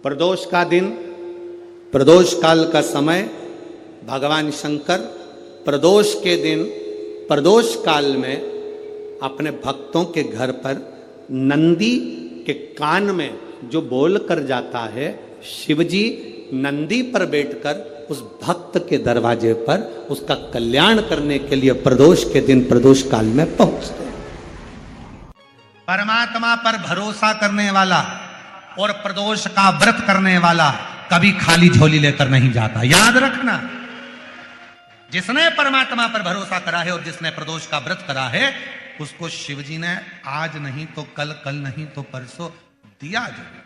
प्रदोष का दिन, प्रदोष काल का समय, भगवान शंकर प्रदोष के दिन, प्रदोष काल में अपने भक्तों के घर पर नंदी के कान में जो बोल कर जाता है, शिवजी नंदी पर बैठकर उस भक्त के दरवाजे पर उसका कल्याण करने के लिए प्रदोष के दिन, प्रदोष काल में पहुंचते हैं। परमात्मा पर भरोसा करने वाला और प्रदोष का व्रत करने वाला कभी खाली झोली लेकर नहीं जाता, याद रखना। जिसने परमात्मा पर भरोसा करा है और जिसने प्रदोष का व्रत करा है, उसको शिवजी ने आज नहीं तो कल, कल नहीं तो परसों दिया जाए।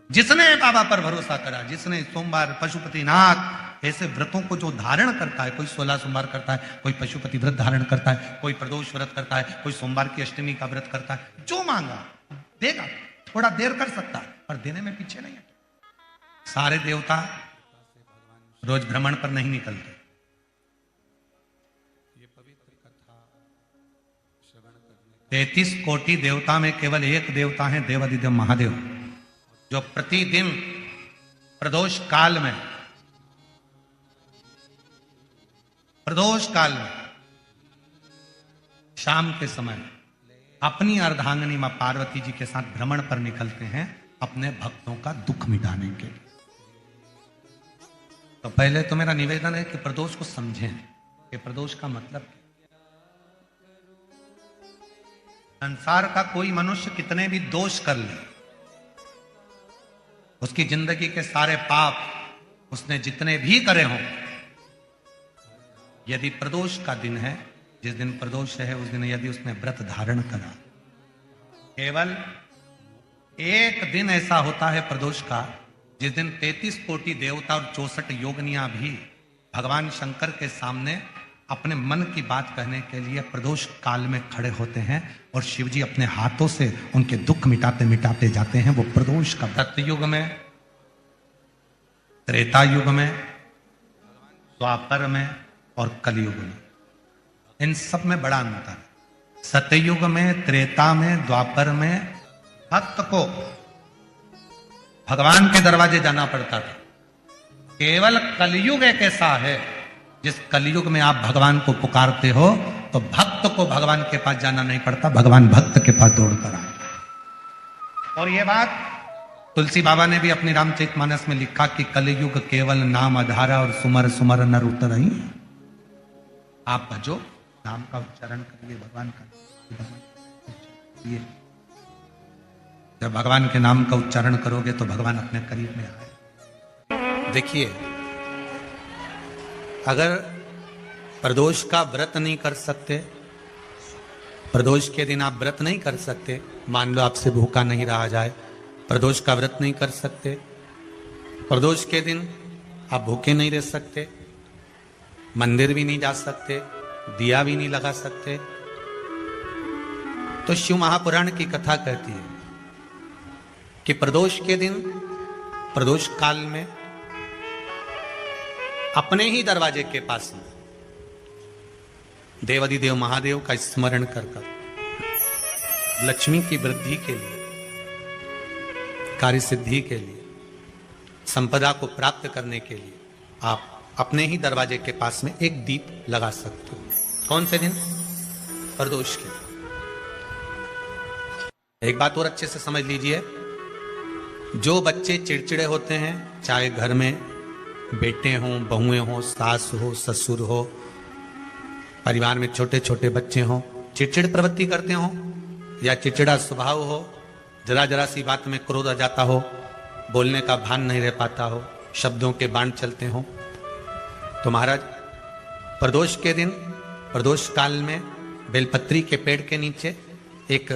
जिसने बाबा पर भरोसा करा, जिसने सोमवार, पशुपतिनाथ ऐसे व्रतों को जो धारण करता है, कोई 16 सोमवार करता है, कोई पशुपति व्रत धारण करता है, कोई प्रदोष व्रत करता है, कोई सोमवार की अष्टमी का व्रत करता है, जो मांगा देगा। थोड़ा देर कर सकता है पर देने में पीछे नहीं है। सारे देवता रोज भ्रमण पर नहीं निकलते। 33 कोटि देवता में केवल एक देवता है, देवाधिदेव महादेव, जो प्रतिदिन प्रदोष काल में शाम के समय अपनी अर्धांगिनी मां पार्वती जी के साथ भ्रमण पर निकलते हैं अपने भक्तों का दुख मिटाने के लिए। तो पहले तो मेरा निवेदन है कि प्रदोष को समझें कि प्रदोष का मतलब क्या। संसार का कोई मनुष्य कितने भी दोष कर ले, उसकी जिंदगी के सारे पाप उसने जितने भी करे हों, यदि प्रदोष का दिन है, जिस दिन प्रदोष है उस दिन यदि उसने व्रत धारण करा, केवल एक दिन ऐसा होता है प्रदोष का जिस दिन 33 कोटि देवता और 64 योगनियां भी भगवान शंकर के सामने अपने मन की बात कहने के लिए प्रदोष काल में खड़े होते हैं और शिवजी अपने हाथों से उनके दुख मिटाते मिटाते जाते हैं। वो प्रदोष का सतयुग में, त्रेता युग में, द्वापर में और कलयुग में, इन सब में बड़ा अंतर है। सतयुग में, त्रेता में, द्वापर में भक्त को भगवान के दरवाजे जाना पड़ता था। केवल कलयुग एक ऐसा है जिस कलयुग में आप भगवान को पुकारते हो तो भक्त को भगवान के पास जाना नहीं पड़ता, भगवान भक्त के पास दौड़ कर आए। और यह बात तुलसी बाबा ने भी अपनी रामचरितमानस में लिखा कि कलयुग केवल नाम आधारा और सुमर सुमर नर उतर ही। आप भजो, नाम का उच्चारण करिए, भगवान का। जब भगवान के नाम का उच्चारण करोगे तो भगवान अपने करीब में आए। देखिए, अगर प्रदोष का व्रत नहीं कर सकते, प्रदोष के दिन आप व्रत नहीं कर सकते, मान लो आपसे भूखा नहीं रहा जाए, प्रदोष का व्रत नहीं कर सकते, प्रदोष के दिन आप भूखे नहीं रह सकते, मंदिर भी नहीं जा सकते, दिया भी नहीं लगा सकते, तो शिव महापुराण की कथा कहती है कि प्रदोष के दिन, प्रदोष काल में अपने ही दरवाजे के पास में देवाधिदेव महादेव का स्मरण कर लक्ष्मी की वृद्धि के लिए, कार्य सिद्धि के लिए, संपदा को प्राप्त करने के लिए आप अपने ही दरवाजे के पास में एक दीप लगा सकते हो। कौन से दिन? प्रदोष के। एक बात और अच्छे से समझ लीजिए, जो बच्चे चिड़चिड़े होते हैं, चाहे घर में बेटे हों, बहुएं हों, सास हो, ससुर हो, परिवार में छोटे छोटे बच्चे हों, चिड़चिड़ प्रवृत्ति करते हों या चिड़चिड़ा स्वभाव हो, जरा जरा सी बात में क्रोध आ जाता हो, बोलने का भान नहीं रह पाता हो, शब्दों के बाण चलते हों, तो महाराज प्रदोष के दिन, प्रदोष काल में बेलपत्री के पेड़ के नीचे एक,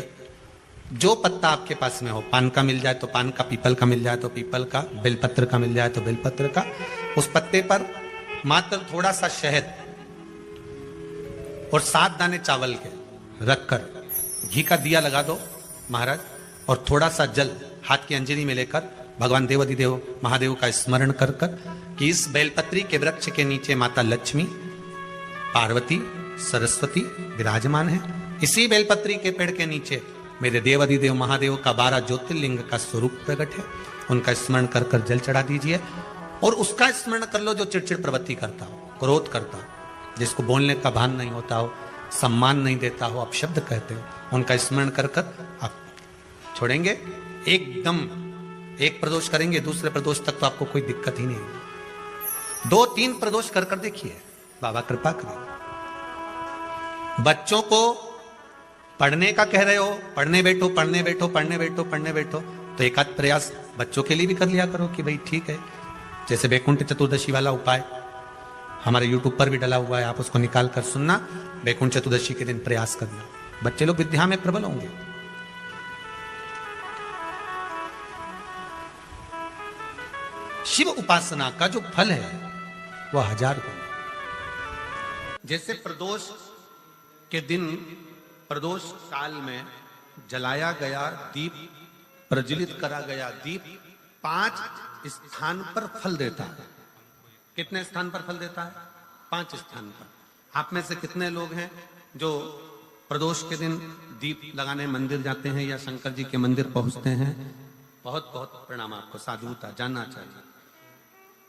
जो पत्ता आपके पास में हो, पान का मिल जाए तो पान का, पीपल का मिल जाए तो पीपल का, बेलपत्र का मिल जाए तो बेलपत्र का, उस पत्ते पर मात्र थोड़ा सा शहद और 7 दाने चावल के रखकर घी का दिया लगा दो महाराज, और थोड़ा सा जल हाथ की अंजलि में लेकर भगवान देवाधिदेव महादेव का स्मरण कर कि इस बेलपत्री के वृक्ष के नीचे माता लक्ष्मी, पार्वती, सरस्वती विराजमान है। इसी बेलपत्री के पेड़ के नीचे मेरे देवाधिदेव महादेव का 12 ज्योतिर्लिंग का स्वरूप प्रकट है, उनका स्मरण कर कर जल चढ़ा दीजिए। और उसका स्मरण कर लो जो चिड़चिड़ प्रवृत्ति करता हो, क्रोध करता हो, जिसको बोलने का भान नहीं होता हो, सम्मान नहीं देता हो, अपशब्द कहते हो, उनका स्मरण कर कर आप छोड़ेंगे। एकदम एक प्रदोष करेंगे, दूसरे प्रदोष तक तो आपको कोई दिक्कत ही नहीं। 2-3 प्रदोष कर कर देखिए, बाबा कृपा करें। बच्चों को पढ़ने का कह रहे हो, पढ़ने बैठो पढ़ने बैठो पढ़ने बैठो पढ़ने बैठो, तो एक आध प्रयास बच्चों के लिए भी कर लिया करो कि भाई ठीक है। जैसे वैकुंठ चतुर्दशी वाला उपाय हमारे YouTube पर भी डला हुआ है, आप उसको निकाल कर सुनना। वैकुंठ चतुर्दशी के दिन प्रयास करना, बच्चे लोग विद्या में प्रबल होंगे। शिव उपासना का जो फल है वह 1000 गुना। जैसे प्रदोष के दिन, प्रदोष काल में जलाया गया दीप, प्रज्वलित करा गया दीप 5 स्थान पर फल देता है। कितने स्थान पर फल देता है? 5 स्थान पर। आप में से कितने लोग हैं जो प्रदोष के दिन दीप लगाने मंदिर जाते हैं या शंकर जी के मंदिर पहुंचते हैं? बहुत बहुत प्रणाम आपको, साधुता जानना चाहिए।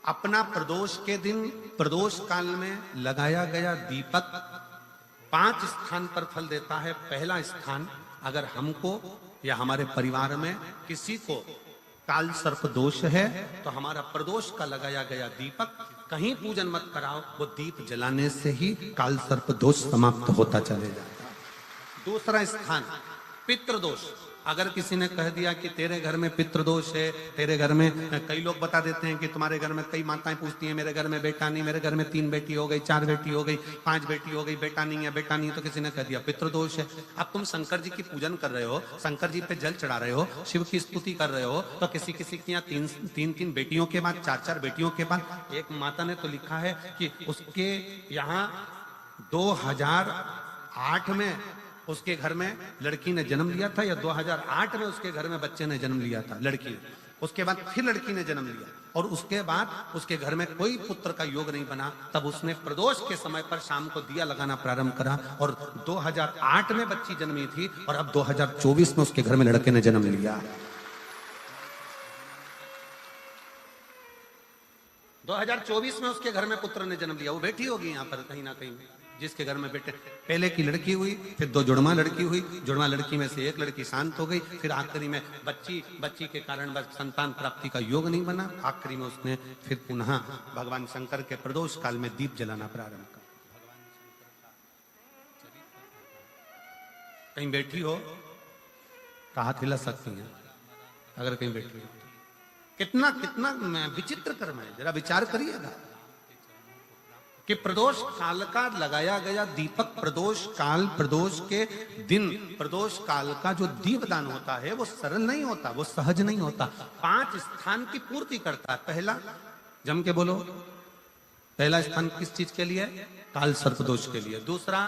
अपना प्रदोष के दिन, प्रदोष काल में लगाया गया दीपक 5 स्थान पर फल देता है। पहला स्थान, अगर हमको या हमारे परिवार में किसी को काल सर्प दोष है तो हमारा प्रदोष का लगाया गया दीपक कहीं पूजन मत कराओ, वो दीप जलाने से ही काल सर्प दोष समाप्त होता चले जाता है। दूसरा स्थान, पितृदोष। अगर किसी ने कह दिया कि तेरे घर में पितृदोष है, तेरे घर में, कई लोग बता देते हैं कि तुम्हारे घर में, कई माताएं पूछती हैं मेरे घर में बेटा नहीं, मेरे घर में 3 बेटी हो गई, 4 बेटी हो गई, 5 बेटी हो गई, बेटा नहीं है, बेटा नहीं है, तो किसी ने कह दिया पितृदोष है। अब तुम शंकर जी की पूजन कर रहे हो, शंकर जी पे जल चढ़ा रहे हो, शिव की स्तुति कर रहे हो, तो किसी किसी की यहाँ 3 बेटियों के बाद, 4 बेटियों के बाद, एक माता ने तो लिखा है कि उसके यहाँ 2008 में उसके घर में लड़की ने जन्म लिया था, या 2008 में उसके घर में बच्चे ने जन्म लिया था, लड़की ने। उसके बाद फिर लड़की ने जन्म लिया और उसके बाद उसके घर में कोई पुत्र का योग नहीं बना। तब उसने प्रदोष के समय पर शाम को दिया लगाना प्रारंभ करा और 2008 में बच्ची जन्मी थी और अब 2024 में उसके घर में लड़के ने जन्म लिया। 2024 में उसके घर में पुत्र ने जन्म लिया। वो बेटी होगी यहाँ पर कहीं ना कहीं, जिसके घर में बेटे, पहले की लड़की हुई, फिर 2 जुड़वा लड़की हुई, जुड़वा लड़की में से एक लड़की शांत हो गई, फिर आखिरी में बच्ची के कारण बस संतान प्राप्ति का योग नहीं बना। आखिरी में उसने फिर पुनः भगवान शंकर के प्रदोष काल में दीप जलाना प्रारंभ कर। कहीं बैठी हो तो हाथ हिला सकती हैं, अगर कहीं बैठी हो। कितना कितना विचित्र कर्म है, जरा विचार करिएगा कि प्रदोष काल का लगाया गया दीपक, प्रदोष काल, प्रदोष के दिन, प्रदोष काल का जो दीपदान होता है वो सरल नहीं होता, वो सहज नहीं होता। 5 स्थान की पूर्ति करता है। पहला, जम के बोलो, पहला स्थान किस चीज के लिए? काल सर्प दोष के लिए। दूसरा,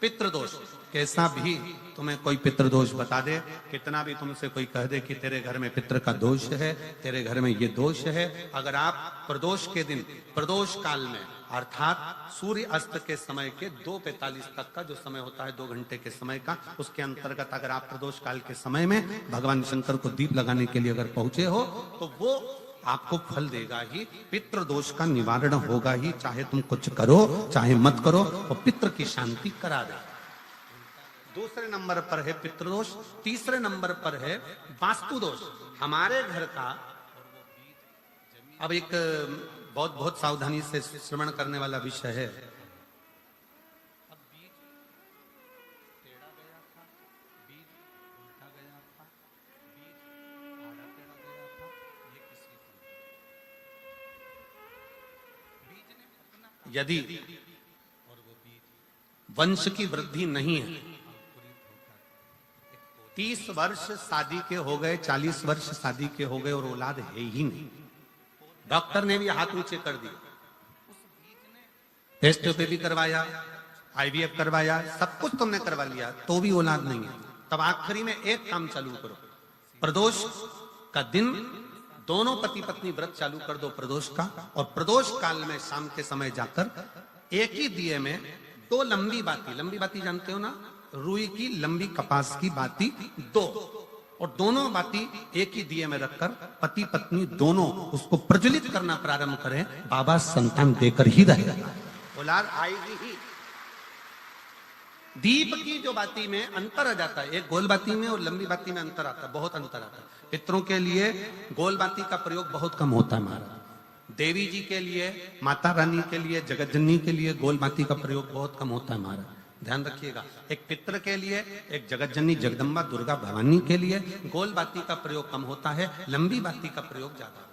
पितृदोष। कैसा भी तुम्हें कोई पितृदोष बता दे, कितना भी तुमसे कोई कह दे कि तेरे घर में पितृ का दोष है, तेरे घर में ये दोष है, अगर आप प्रदोष के दिन, प्रदोष काल में, अर्थात सूर्य अस्त के समय के 2:45 तक का जो समय होता है, 2 घंटे के समय का, उसके अंतर्गत अगर आप प्रदोष काल के समय में भगवान शंकर को दीप लगाने के लिए अगर पहुंचे हो तो वो आपको फल देगा ही, पितृदोष का निवारण होगा ही। चाहे तुम कुछ करो चाहे मत करो, और पितृ की शांति करा दे। दूसरे नंबर पर है पितृदोष। तीसरे नंबर पर है वास्तु दोष। हमारे घर का, अब एक बहुत बहुत सावधानी से श्रवण करने वाला विषय है। यदि वंश की वृद्धि नहीं है, 30 वर्ष शादी के हो गए, 40 वर्ष शादी के हो गए और औलाद है ही नहीं, डॉक्टर ने भी हाथ नीचे कर दिया, टेस्ट पे भी करवाया, IVF करवाया, सब कुछ तुमने करवा लिया, तो भी औलाद नहीं है, तब आखिरी में एक काम चालू करो, प्रदोष का दिन दोनों पति पत्नी व्रत चालू कर दो प्रदोष का, और प्रदोष काल में शाम के समय जाकर एक ही दिए में 2 लंबी बाती जानते हो ना, रुई की लंबी कपास की बाती 2, और दोनों बाती एक ही दिए में रखकर पति पत्नी दोनों उसको प्रज्वलित करना प्रारंभ करें, बाबा संतान देकर ही रहेगा, औलाद आएगी ही। दीप की जो बाती में अंतर आ जाता है, एक गोल बाती में और लंबी बाती में अंतर आता है, बहुत अंतर आता है। पितरों के लिए गोल बाती का प्रयोग बहुत कम होता है महाराज। देवी जी के लिए, माता रानी के लिए, जगत जननी के लिए गोल बाती का प्रयोग बहुत कम होता है महाराज, ध्यान रखिएगा। एक पितर के लिए, एक जगत जननी जगदम्बा दुर्गा भवानी के लिए गोल बाती का प्रयोग कम होता है, लंबी बाती का प्रयोग ज्यादा।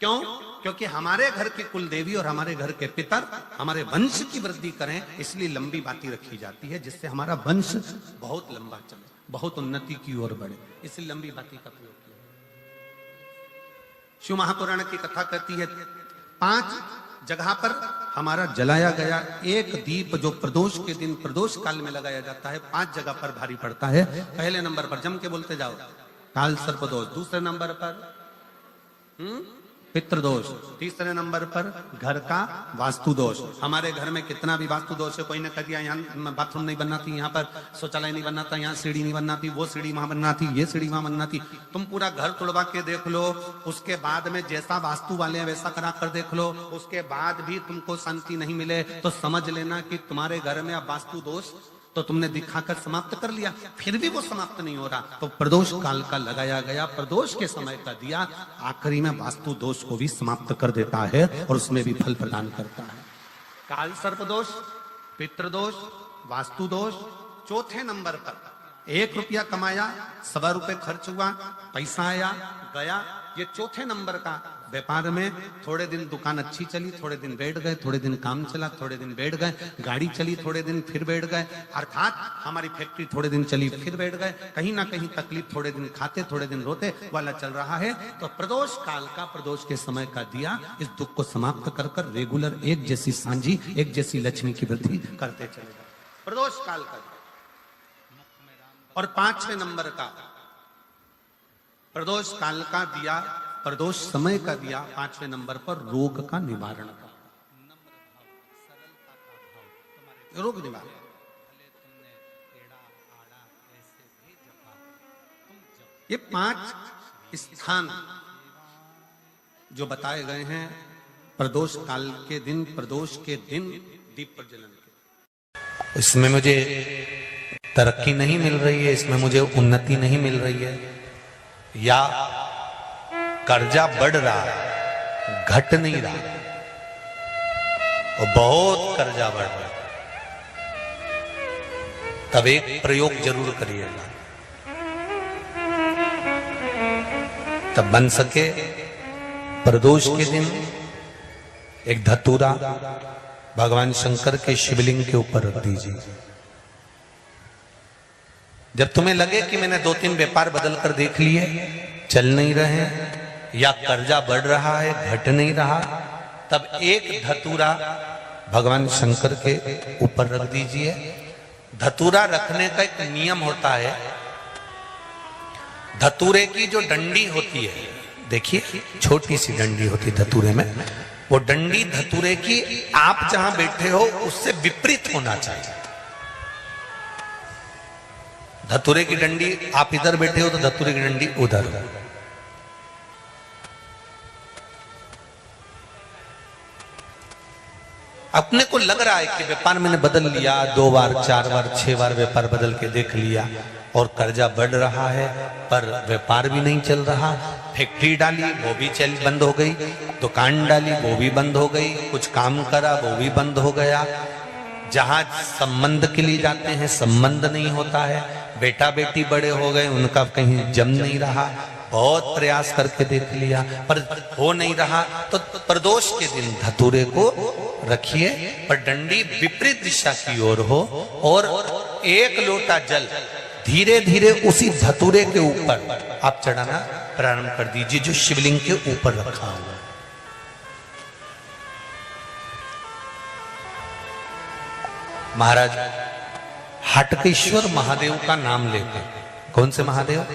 क्यों? क्योंकि हमारे घर की कुल देवी और हमारे घर के पितर हमारे वंश की वृद्धि करें, इसलिए लंबी बाती रखी जाती है, जिससे हमारा वंश बहुत लंबा चले, बहुत उन्नति की ओर बढ़े, इसलिए लंबी बाती का प्रयोग किया। शिव महापुराण की कथा कहती है 5 जगह पर हमारा जलाया गया एक दीप जो प्रदोष के दिन प्रदोष काल में लगाया जाता है, 5 जगह पर भारी पड़ता है। पहले नंबर पर जम के बोलते जाओ, काल सर्प दोष। दूसरे नंबर पर पितृदोष। तीसरे नंबर पर घर का वास्तु दोष। हमारे घर में कितना भी वास्तु दोष है, कोई ने कह दिया यहाँ बाथरूम नहीं बनना थी, यहाँ पर शौचालय नहीं बनना था, यहाँ सीढ़ी नहीं बनना थी, वो सीढ़ी वहां बनना थी, ये सीढ़ी वहां बनना थी। तुम पूरा घर तुड़वा के देख लो, उसके बाद में जैसा वास्तु वाले हैं वैसा करा कर देख लो, उसके बाद भी तुमको शांति नहीं मिले तो समझ लेना कि तुम्हारे घर में अब वास्तु दोष तो तुमने दिखाकर समाप्त कर लिया, फिर भी वो समाप्त नहीं हो रहा, तो प्रदोष काल का लगाया गया प्रदोष के समय का दिया आखिरी में वास्तु दोष को भी समाप्त कर देता है और उसमें भी फल प्रदान करता है। काल सर्प दोष, पितृदोष, वास्तु दोष। चौथे नंबर पर 1 रुपया कमाया, 1.25 रुपए खर्च हुआ, पैसा आया गया, ये चौथे नंबर का। व्यापार में थोड़े दिन दुकान अच्छी चली, थोड़े दिन बैठ गए, थोड़े दिन काम चला, थोड़े दिन बैठ गए, गाड़ी चली, थोड़े दिन फिर बैठ गए, अर्थात हमारी फैक्ट्री थोड़े दिन चली फिर बैठ गए, कहीं ना कहीं तकलीफ, थोड़े दिन खाते थोड़े दिन रोते वाला चल रहा है। तो प्रदोष काल का, प्रदोष के समय का दिया इस दुख को समाप्त कर कर रेगुलर एक जैसी सांझी, एक जैसी लक्ष्मी की वृद्धि करते चले जाए, प्रदोष काल का। और 5वें नंबर का प्रदोष काल का दिया, प्रदोष समय का दिया 5वें नंबर पर रोग का निवारण का, रोग निवारण। ये 5 स्थान जो बताए गए हैं प्रदोष काल के दिन, प्रदोष के दिन दीप प्रज्वलन के, इसमें मुझे तरक्की नहीं मिल रही है, इसमें मुझे उन्नति नहीं मिल रही है, या कर्जा बढ़ रहा है, घट नहीं रहा, और बहुत कर्जा बढ़ रहा है, तब एक प्रयोग जरूर करिएगा, तब बन सके प्रदोष के दिन एक धतूरा भगवान शंकर के शिवलिंग के ऊपर रख दीजिए। जब तुम्हें लगे कि मैंने 2-3 व्यापार बदल कर देख लिए, चल नहीं रहे, या कर्जा बढ़ रहा है, घट नहीं रहा, तब एक धतूरा भगवान शंकर के ऊपर रख दीजिए। धतूरा रखने का एक नियम होता है, धतूरे की जो डंडी होती है, देखिए छोटी सी डंडी होती है धतूरे में, वो डंडी धतूरे की आप जहां बैठे हो उससे विपरीत होना चाहिए। धतूरे की डंडी आप इधर बैठे हो तो धतूरे की डंडी उधर हो। अपने को लग रहा है कि व्यापार मैंने बदल लिया, 2 बार 4 बार 6 बार व्यापार बदल के देख लिया और कर्जा बढ़ रहा है, पर व्यापार भी नहीं चल रहा। फैक्ट्री डाली वो भी बंद हो गई, दुकान डाली वो भी बंद हो गई, कुछ काम करा वो भी बंद हो गया, जहां संबंध के लिए जाते हैं संबंध नहीं होता है, बेटा बेटी बड़े हो गए उनका कहीं जम नहीं रहा, बहुत प्रयास करके देख लिया पर हो नहीं रहा। तो प्रदोष के दिन धतूरे को रखिए, पर डंडी विपरीत दिशा की ओर हो, और 1 लोटा जल धीरे धीरे उसी धतूरे के ऊपर आप चढ़ाना प्रारंभ कर दीजिए जो शिवलिंग के ऊपर रखा हुआ। महाराज हटकेश्वर महादेव का नाम लेते, कौन से महादेव?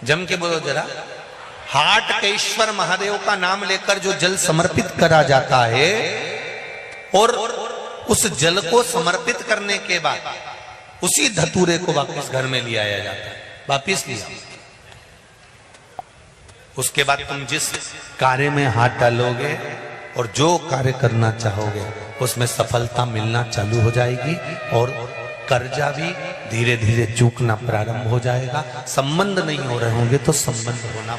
जम के बोलो जरा। हाटकेश्वर महादेव का नाम लेकर जो जल समर्पित करा जाता है, और उस जल को समर्पित करने के बाद उसी धतूरे को वापस घर में ले आया जाता है, वापस लिया। उसके बाद तुम जिस कार्य में हाथ डालोगे और जो कार्य करना चाहोगे उसमें सफलता मिलना चालू हो जाएगी और कर्जा भी धीरे धीरे चूकना प्रारंभ हो जाएगा। संबंध नहीं हो रहे होंगे तो संबंध होना